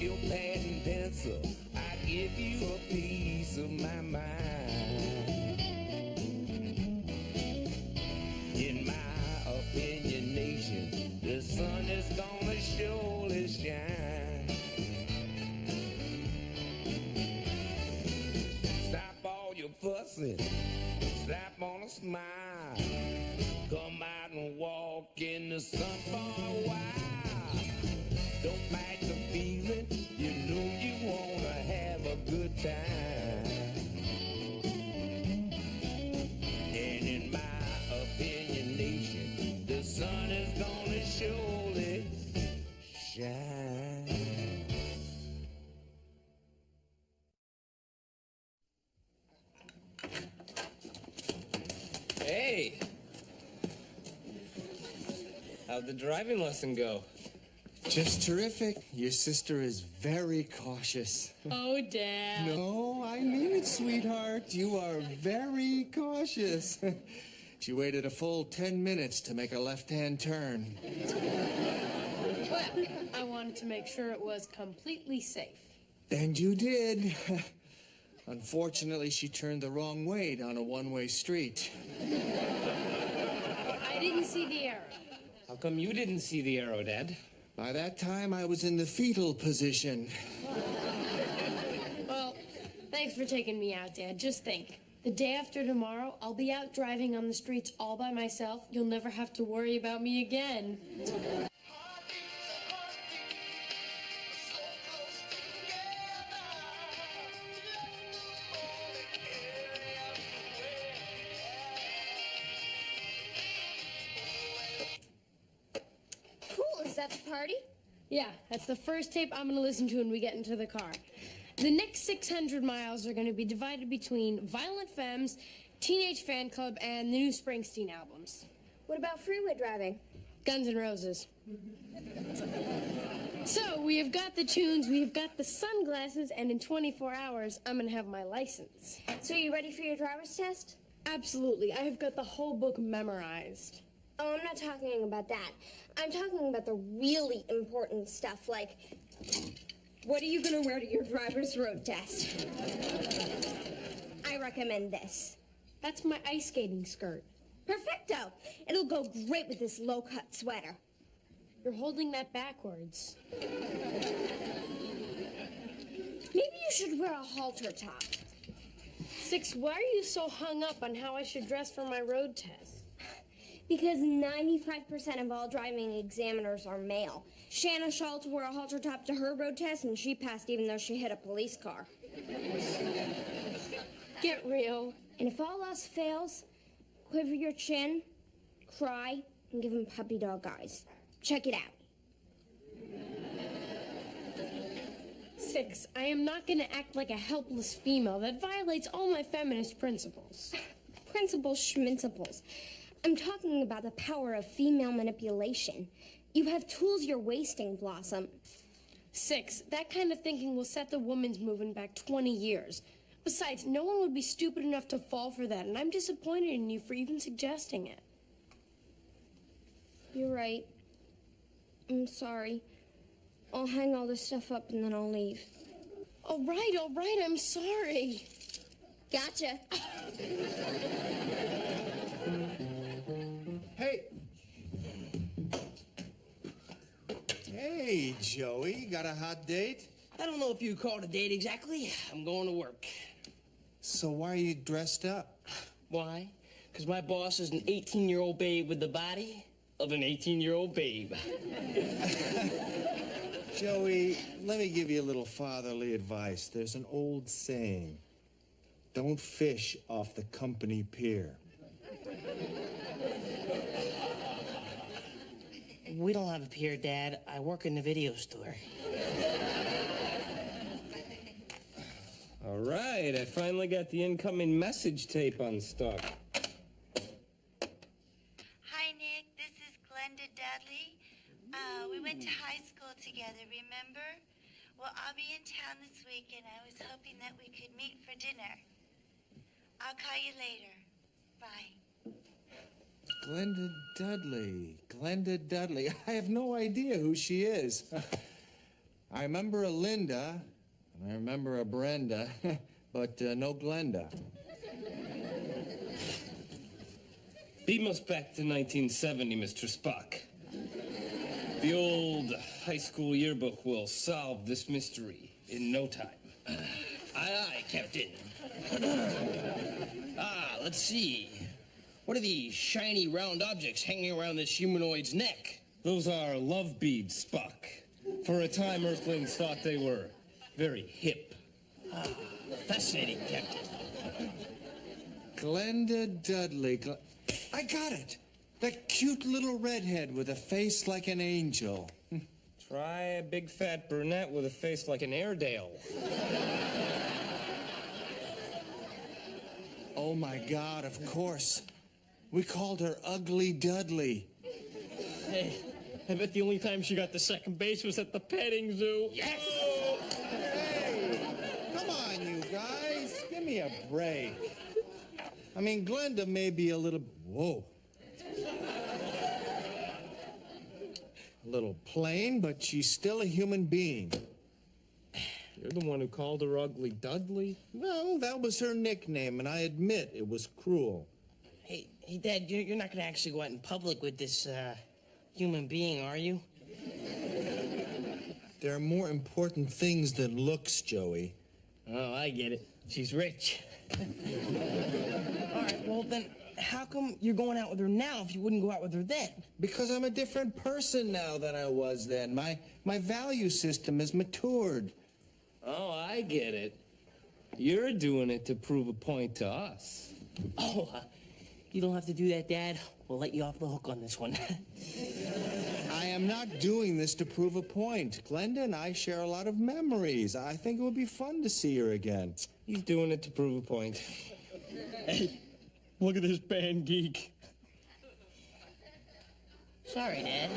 your pad and pencil, I give you a piece of my mind. In my opinionation, the sun is gonna surely shine. Stop all your fussing, slap on a smile. Come out and walk in the sun for a while. Don't fight the feeling, you know you wanna have a good time. And in my opinionation, the sun is gonna surely shine. Hey! How'd the driving lesson go? Just terrific. Your sister is very cautious. Oh, Dad. No, I mean it, sweetheart. You are very cautious. She waited a full 10 minutes to make a left-hand turn. Well, I wanted to make sure it was completely safe. And you did. Unfortunately, she turned the wrong way down a one-way street. I didn't see the arrow. How come you didn't see the arrow, Dad? By that time, I was in the fetal position. Well, thanks for taking me out, Dad. Just think. The day after tomorrow, I'll be out driving on the streets all by myself. You'll never have to worry about me again. Cool, is that the party? Yeah, that's the first tape I'm going to listen to when we get into the car. The next 600 miles are going to be divided between Violent Femmes, Teenage Fan Club, and the new Springsteen albums. What about freeway driving? Guns N' Roses. So, we have got the tunes, we have got the sunglasses, and in 24 hours, I'm going to have my license. So you ready for your driver's test? Absolutely. I have got the whole book memorized. Oh, I'm not talking about that. I'm talking about the really important stuff, like, what are you going to wear to your driver's road test? I recommend this. That's my ice skating skirt. Perfecto. It'll go great with this low-cut sweater. You're holding that backwards. Maybe you should wear a halter top. Six, why are you so hung up on how I should dress for my road test? Because 95% of all driving examiners are male. Shanna Schultz wore a halter top to her road test, and she passed even though she hit a police car. Get real. And if all else fails, quiver your chin, cry, and give him puppy dog eyes. Check it out. Six, I am not going to act like a helpless female. That violates all my feminist principles. Principles schminciples. I'm talking about the power of female manipulation. You have tools you're wasting, Blossom. Six, that kind of thinking will set the women's movement back 20 years. Besides, no one would be stupid enough to fall for that, and I'm disappointed in you for even suggesting it. You're right. I'm sorry. I'll hang all this stuff up and then I'll leave. All right, I'm sorry. Gotcha. Hey! Hey, Joey. Got a hot date? I don't know if you call it a date exactly. I'm going to work. So why are you dressed up? Why? Because my boss is an 18-year-old babe with the body of an 18-year-old babe. Joey, let me give you a little fatherly advice. There's an old saying, don't fish off the company pier. We don't have a pier, Dad. I work in the video store. All right, I finally got the incoming message tape unstuck. Hi, Nick. This is Glenda Dudley. We went to high school together, remember? Well, I'll be in town this week, and I was hoping that we could meet for dinner. I'll call you later. Bye. Glenda Dudley. I have no idea who she is. I remember a Linda, and I remember a Brenda, but no Glenda. Beam us back to 1970, Mr. Spock. The old high school yearbook will solve this mystery in no time. Aye, Captain. Let's see. What are these shiny round objects hanging around this humanoid's neck? Those are love beads, Spock. For a time, Earthlings thought they were very hip. Fascinating, Captain. Glenda Dudley. I got it. That cute little redhead with a face like an angel. Try a big fat brunette with a face like an Airedale. Oh, my God, of course. We called her Ugly Dudley. Hey, I bet the only time she got to second base was at the petting zoo. Yes! Hey, come on, you guys. Give me a break. I mean, Glenda may be a little... Whoa. A little plain, but she's still a human being. You're the one who called her Ugly Dudley? No, that was her nickname, and I admit it was cruel. Hey, Dad, you're not going to actually go out in public with this, human being, are you? There are more important things than looks, Joey. Oh, I get it. She's rich. All right, well, then how come you're going out with her now if you wouldn't go out with her then? Because I'm a different person now than I was then. My value system has matured. Oh, I get it. You're doing it to prove a point to us. Oh, you don't have to do that, Dad. We'll let you off the hook on this one. I am not doing this to prove a point. Glenda and I share a lot of memories. I think it would be fun to see her again. He's doing it to prove a point. Hey, look at this band geek. Sorry, Dad.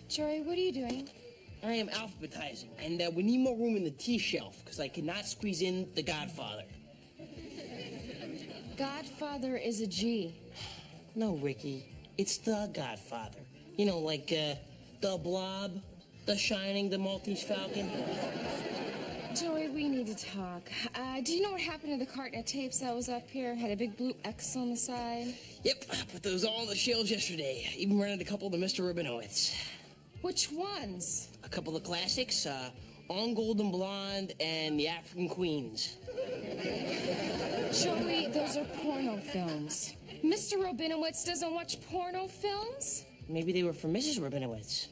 Joey, what are you doing? I am alphabetizing, and we need more room in the tea shelf, because I cannot squeeze in The Godfather. Godfather is a G. No, Ricky. It's The Godfather. You know, like, The Blob, The Shining, The Maltese Falcon. Joey, we need to talk. Do you know what happened to the carton of tapes that was up here? Had a big blue X on the side. Yep, put those all on the shelves yesterday. Even rented a couple to Mr. Rabinowitz. Which ones? A couple of classics, On Golden Blonde and The African Queens. Joey, those are porno films. Mr. Rabinowitz doesn't watch porno films? Maybe they were for Mrs. Rabinowitz.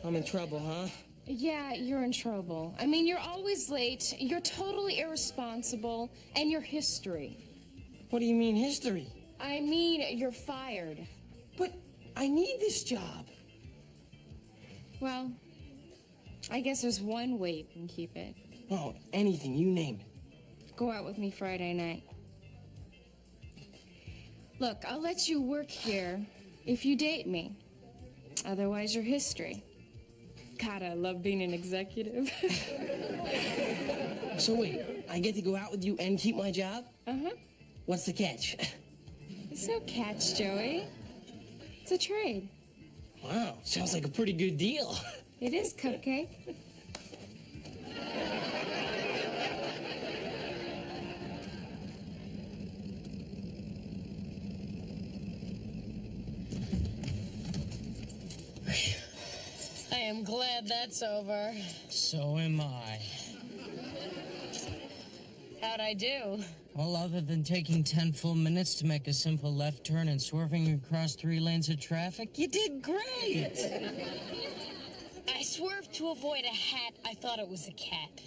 I'm in trouble, huh? Yeah, you're in trouble. I mean, you're always late, you're totally irresponsible, and you're history. What do you mean, history? I mean, you're fired. But I need this job. Well, I guess there's one way you can keep it. Oh, anything, you name it. Go out with me Friday night. Look, I'll let you work here if you date me. Otherwise, you're history. God, I love being an executive. So wait, I get to go out with you and keep my job? Uh-huh. What's the catch? It's no catch, Joey. It's a trade. Wow, sounds like a pretty good deal. It is, Cupcake. I am glad that's over. So am I. How'd I do? Well, other than taking 10 full minutes to make a simple left turn and swerving across 3 lanes of traffic, you did great. I swerved to avoid a hat. I thought it was a cat.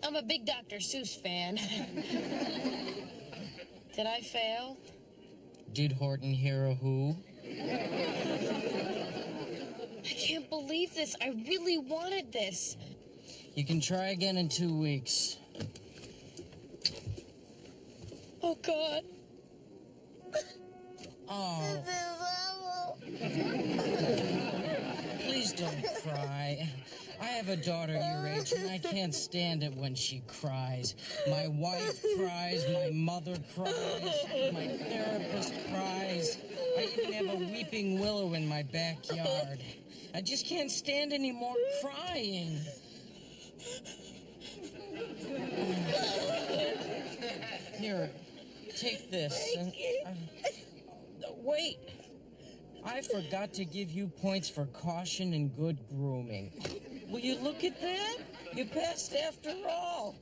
I'm a big Dr. Seuss fan. Did I fail? Did Horton hear a who? I can't believe this. I really wanted this. You can try again in 2 weeks. Oh, God. Oh. Please don't cry. I have a daughter your age, and I can't stand it when she cries. My wife cries, my mother cries, my therapist cries. I even have a weeping willow in my backyard. I just can't stand any more crying. Here, take this. Wait. I forgot to give you points for caution and good grooming. Will you look at that? You passed after all.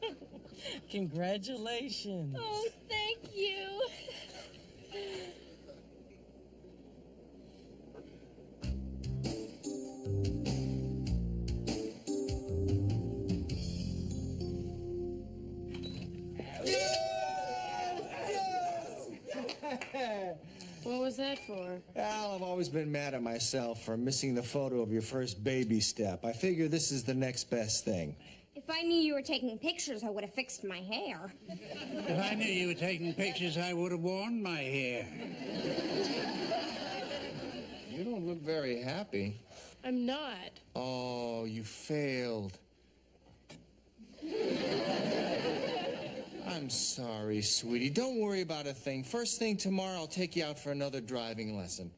Congratulations. Oh, thank you. What was that for? Al, I've always been mad at myself for missing the photo of your first baby step. I figure this is the next best thing. If I knew you were taking pictures, I would have fixed my hair. If I knew you were taking pictures, I would have worn my hair. You don't look very happy. I'm not. Oh, you failed. I'm sorry, sweetie. Don't worry about a thing. First thing tomorrow, I'll take you out for another driving lesson.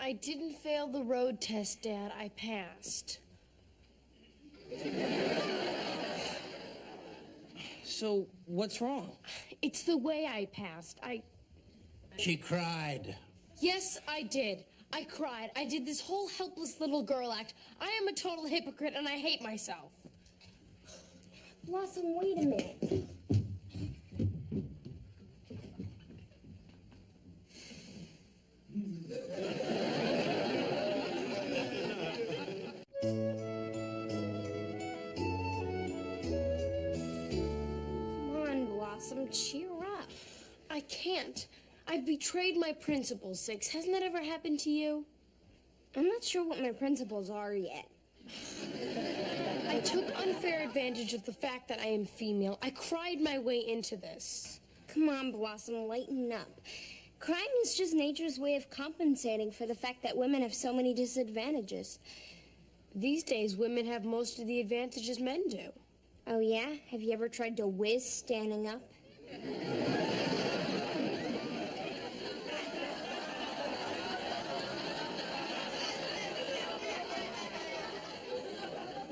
I didn't fail the road test, Dad. I passed. So, what's wrong? It's the way I passed. She cried. Yes, I did. I cried. I did this whole helpless little girl act. I am a total hypocrite, and I hate myself. Blossom, wait a minute. Cheer up. I can't. I've betrayed my principles, Six. Hasn't that ever happened to you? I'm not sure what my principles are yet. I took unfair advantage of the fact that I am female. I cried my way into this. Come on, Blossom, lighten up. Crying is just nature's way of compensating for the fact that women have so many disadvantages. These days, women have most of the advantages men do. Oh, yeah? Have you ever tried to whiz standing up?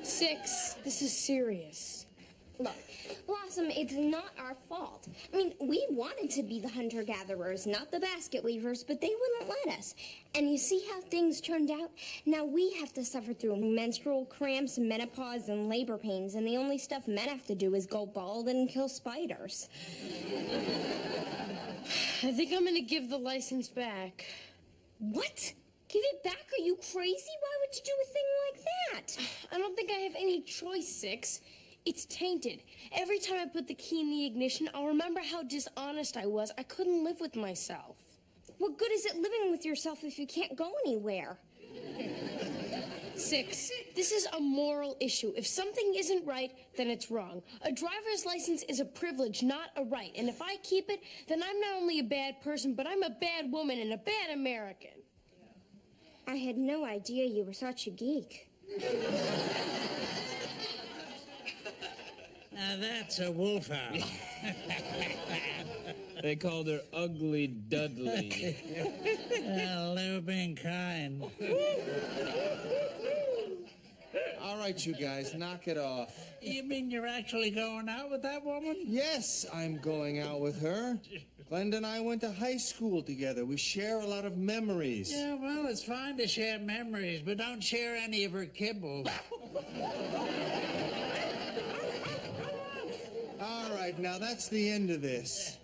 6, this is serious. Look, Blossom, it's not our fault. I mean, we wanted to be the hunter-gatherers, not the basket weavers, but they wouldn't let us. And you see how things turned out? Now we have to suffer through menstrual cramps, menopause, and labor pains, and the only stuff men have to do is go bald and kill spiders. I think I'm gonna give the license back. What? Give it back? Are you crazy? Why would you do a thing like that? I don't think I have any choice, Six. It's tainted. Every time I put the key in the ignition, I'll remember how dishonest I was. I couldn't live with myself. What good is it living with yourself if you can't go anywhere? 6, this is a moral issue. If something isn't right, then it's wrong. A driver's license is a privilege, not a right. And if I keep it, then I'm not only a bad person, but I'm a bad woman and a bad American. I had no idea you were such a geek. Now that's a wolfhound. They called her Ugly Dudley. Well, they were being kind. All right, you guys, knock it off. You mean you're actually going out with that woman? Yes, I'm going out with her. Glenda and I went to high school together. We share a lot of memories. Yeah, well, it's fine to share memories, but don't share any of her kibble. All right, now that's the end of this.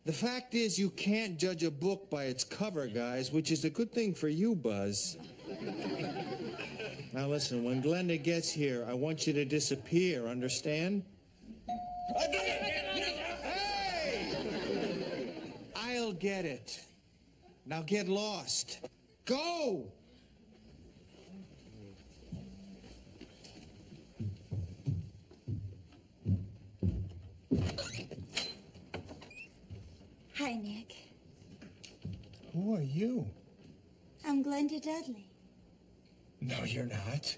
The fact is, you can't judge a book by its cover, guys, which is a good thing for you, Buzz. Now listen, when Glenda gets here, I want you to disappear, understand? Hey! I'll get it. Now get lost. Go! Hi, Nick. Who are you? I'm Glenda Dudley. No, you're not.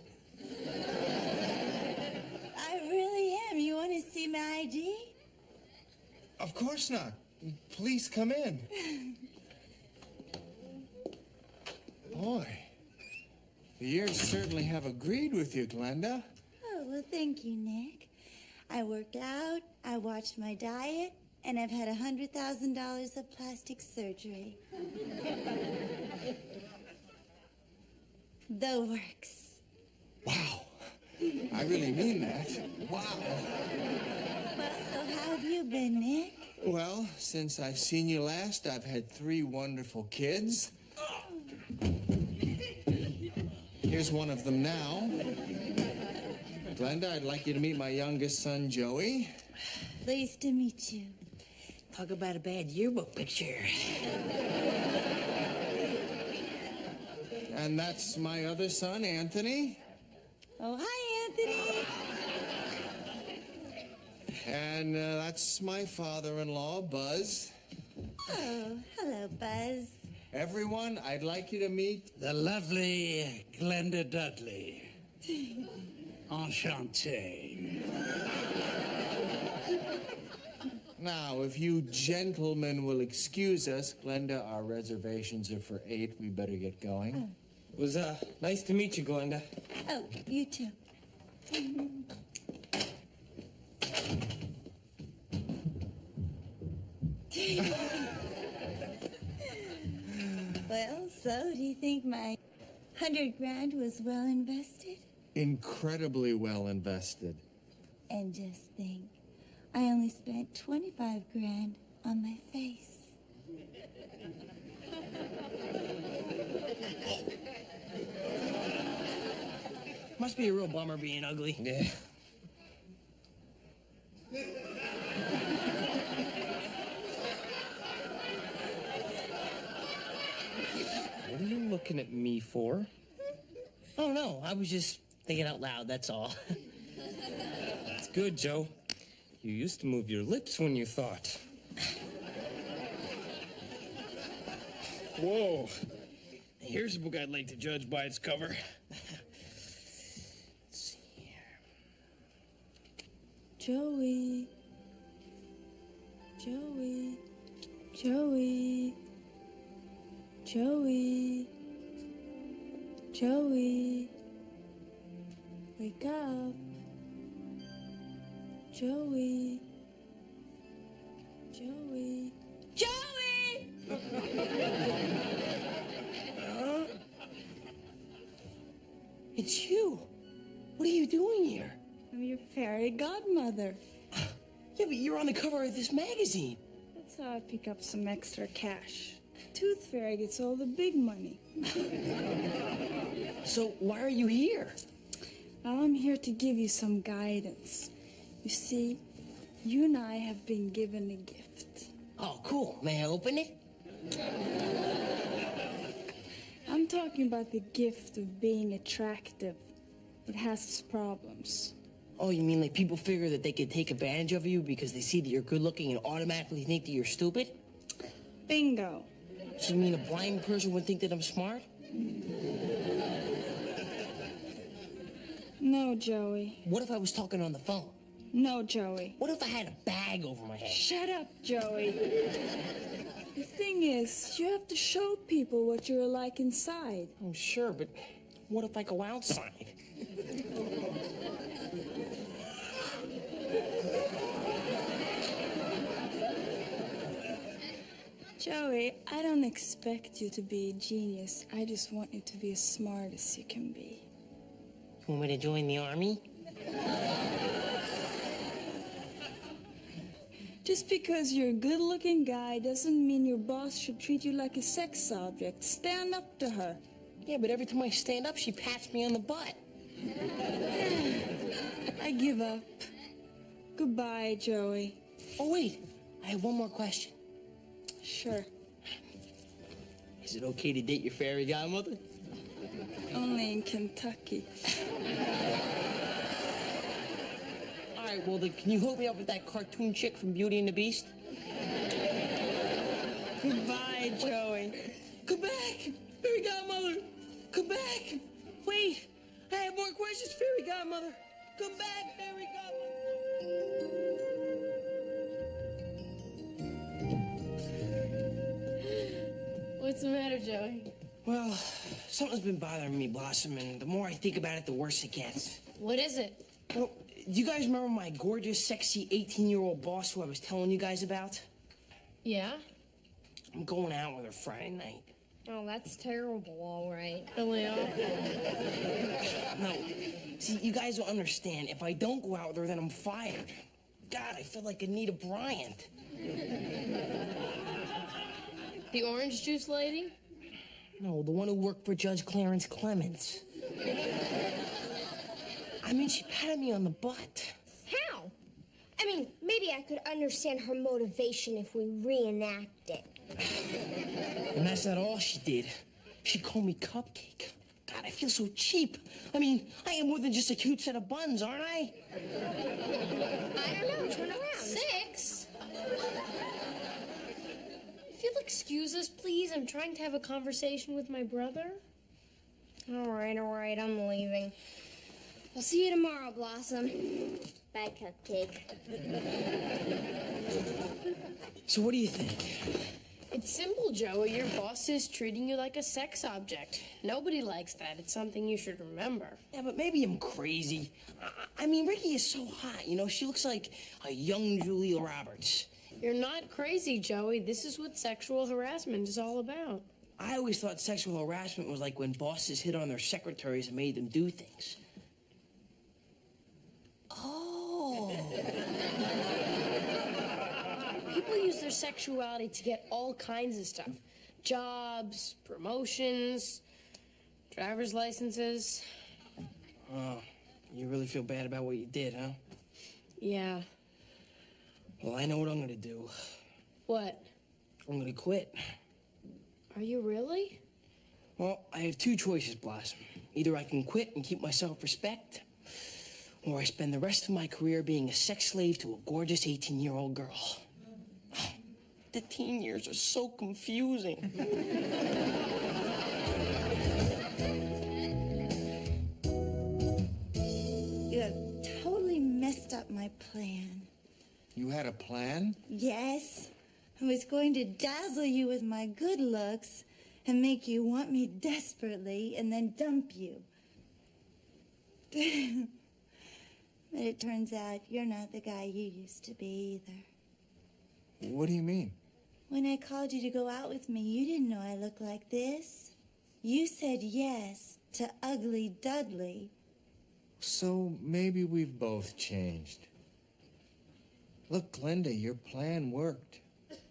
Of course not. Please come in. Boy, the years certainly have agreed with you, Glenda. Oh, well, thank you, Nick. I worked out, I watched my diet, and I've had $100,000 of plastic surgery. The works. Wow. I really mean that. Wow. Well, so how have you been, Nick? Well, since I've seen you last, I've had 3 wonderful kids. Here's one of them now. Glenda, I'd like you to meet my youngest son, Joey. Pleased to meet you. Talk about a bad yearbook picture. And that's my other son, Anthony. Oh, hi, Anthony. And that's my father-in-law, Buzz. Oh, hello, Buzz. Everyone, I'd like you to meet... The lovely Glenda Dudley. Enchanté. Now, if you gentlemen will excuse us, Glenda, our reservations are for 8. We better get going. It was nice to meet you, Glenda. Oh, you too. Well, so do you think my 100 grand was well invested? Incredibly well invested. And just think, I only spent 25 grand on my face. Must be a real bummer being ugly. Yeah. What are you looking at me for? Oh, no, I was just thinking out loud, that's all. It's good, Joe. You used to move your lips when you thought. Whoa. Here's a book I'd like to judge by its cover. Let's see here. Joey. Joey. Joey. Joey. Joey. Wake up. Joey. Joey. Joey! It's you. What are you doing here? I'm your fairy godmother. Yeah, but you're on the cover of this magazine. That's how I pick up some extra cash. Tooth Fairy gets all the big money. So why are you here? Now I'm here to give you some guidance. You see, you and I have been given a gift. Oh, cool. May I open it? I'm talking about the gift of being attractive. It has its problems. Oh, you mean like people figure that they could take advantage of you because they see that you're good looking and automatically think that you're stupid? Bingo. So you mean a blind person would think that I'm smart? No, Joey. What if I was talking on the phone? No, Joey. What if I had a bag over my head? Shut up, Joey. The thing is, you have to show people what you're like inside. I'm sure, but what if I go outside? Joey, I don't expect you to be a genius. I just want you to be as smart as you can be. You want me to join the army? Just because you're a good-looking guy doesn't mean your boss should treat you like a sex object. Stand up to her. Yeah, but every time I stand up, she pats me on the butt. I give up. Goodbye, Joey. Oh, wait. I have one more question. Sure. Is it okay to date your fairy godmother? Only in Kentucky. All right, well, then, can you hook me up with that cartoon chick from Beauty and the Beast? Goodbye, Joey. Come back, fairy godmother. Come back. Wait, I have more questions, fairy godmother. Come back, fairy godmother. What's the matter, Joey? Well, something's been bothering me, Blossom, and the more I think about it, the worse it gets. What is it? Well, do you guys remember my gorgeous, sexy 18-year-old boss who I was telling you guys about? Yeah? I'm going out with her Friday night. Oh, that's terrible, all right. Really awful. No, see, you guys don't understand. If I don't go out with her, then I'm fired. God, I feel like Anita Bryant. The orange juice lady? No, the one who worked for Judge Clarence Clemens. I mean, she patted me on the butt. How? I mean, maybe I could understand her motivation if we reenact it. And that's not all she did. She called me Cupcake. God, I feel so cheap. I mean, I am more than just a cute set of buns, aren't I? I don't know. Turn around. 6? If you'll excuse us, please. I'm trying to have a conversation with my brother. All right. I'm leaving. I'll see you tomorrow, Blossom. Bye, Cupcake. So what do you think? It's simple, Joey. Your boss is treating you like a sex object. Nobody likes that. It's something you should remember. Yeah, but maybe I'm crazy. I mean, Ricky is so hot, you know? She looks like a young Julia Roberts. You're not crazy, Joey. This is what sexual harassment is all about. I always thought sexual harassment was like when bosses hit on their secretaries and made them do things. Oh. People use their sexuality to get all kinds of stuff. Jobs, promotions, driver's licenses. Oh, you really feel bad about what you did, huh? Yeah. Well, I know what I'm gonna do. What? I'm gonna quit. Are you really? Well, I have two choices, Blossom. Either I can quit and keep my self-respect, or I spend the rest of my career being a sex slave to a gorgeous 18-year-old girl. The teen years are so confusing. You have totally messed up my plan. You had a plan? Yes. I was going to dazzle you with my good looks and make you want me desperately and then dump you. But it turns out you're not the guy you used to be either. What do you mean? When I called you to go out with me, you didn't know I looked like this. You said yes to Ugly Dudley. So maybe we've both changed. Look, Glenda, your plan worked.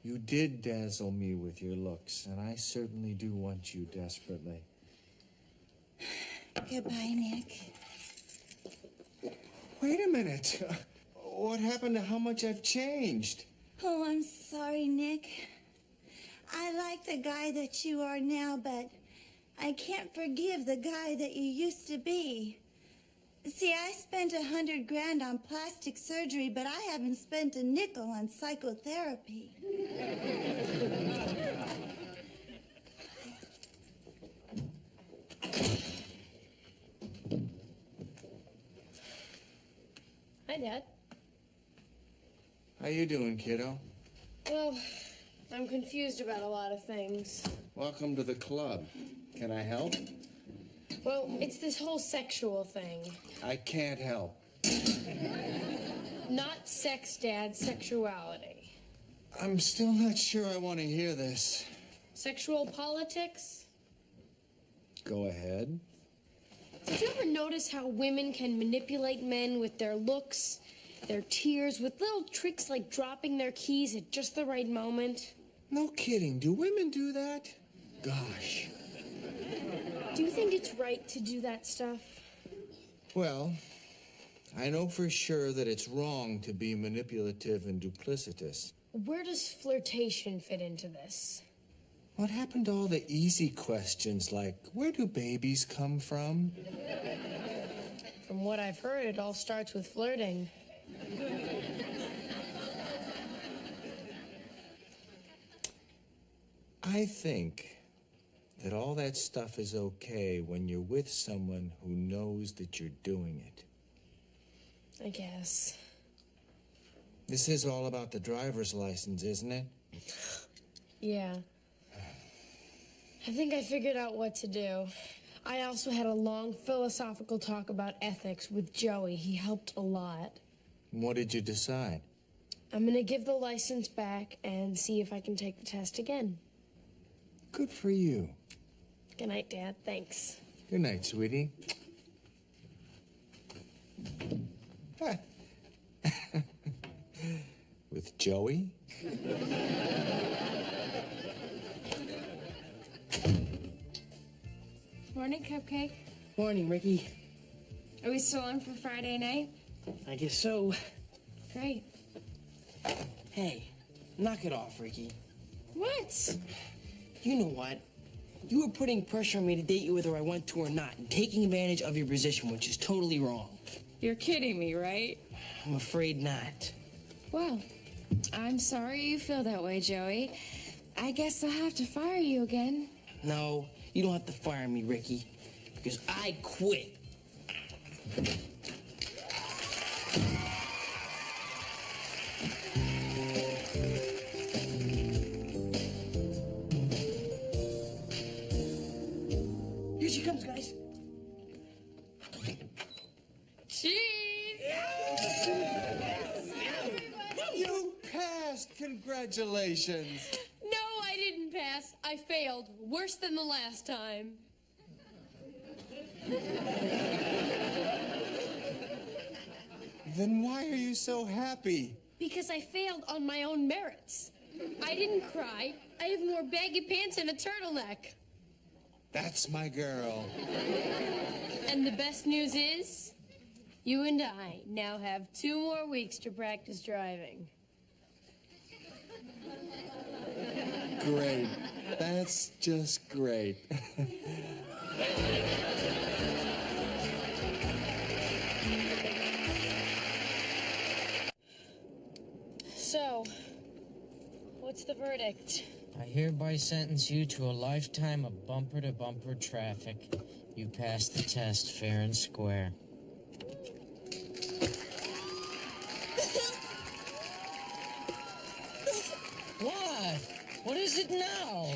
You did dazzle me with your looks, and I certainly do want you desperately. Goodbye, Nick. Wait a minute. What happened to how much I've changed? Oh, I'm sorry, Nick. I like the guy that you are now, but I can't forgive the guy that you used to be. See, I spent $100,000 on plastic surgery, but I haven't spent a nickel on psychotherapy. Hi, Dad. How you doing, kiddo? Well, I'm confused about a lot of things. Welcome to the club. Can I help? Well, it's this whole sexual thing. I can't help. Not sex, Dad, sexuality. I'm still not sure I want to hear this. Sexual politics? Go ahead. Did you ever notice how women can manipulate men with their looks, their tears, with little tricks like dropping their keys at just the right moment? No kidding. Do women do that? Gosh. Do you think it's right to do that stuff? Well, I know for sure that it's wrong to be manipulative and duplicitous. Where does flirtation fit into this? What happened to all the easy questions like, where do babies come from? From what I've heard, it all starts with flirting. I think that all that stuff is okay when you're with someone who knows that you're doing it. I guess. This is all about the driver's license, isn't it? Yeah. I think I figured out what to do. I also had a long philosophical talk about ethics with Joey. He helped a lot. What did you decide? I'm gonna give the license back and see if I can take the test again. Good for you. Good night, Dad. Thanks. Good night, sweetie. With Joey? Morning, Cupcake. Morning, Ricky. Are we still on for Friday night? I guess so. Great. Hey, knock it off, Ricky. What? You know what? You were putting pressure on me to date you whether I want to or not, and taking advantage of your position, which is totally wrong. You're kidding me, right? I'm afraid not. Well, I'm sorry you feel that way, Joey. I guess I'll have to fire you again. No, you don't have to fire me, Ricky, because I quit. Here she comes, guys. Cheese! You passed! Congratulations! No, I didn't pass. I failed. Worse than the last time. Then why are you so happy? Because I failed on my own merits. I didn't cry. I have more baggy pants and a turtleneck. That's my girl. And the best news is, you and I now have 2 more weeks to practice driving. Great. That's just great. So, what's the verdict? I hereby sentence you to a lifetime of bumper-to-bumper traffic. You passed the test fair and square. What? What is it now?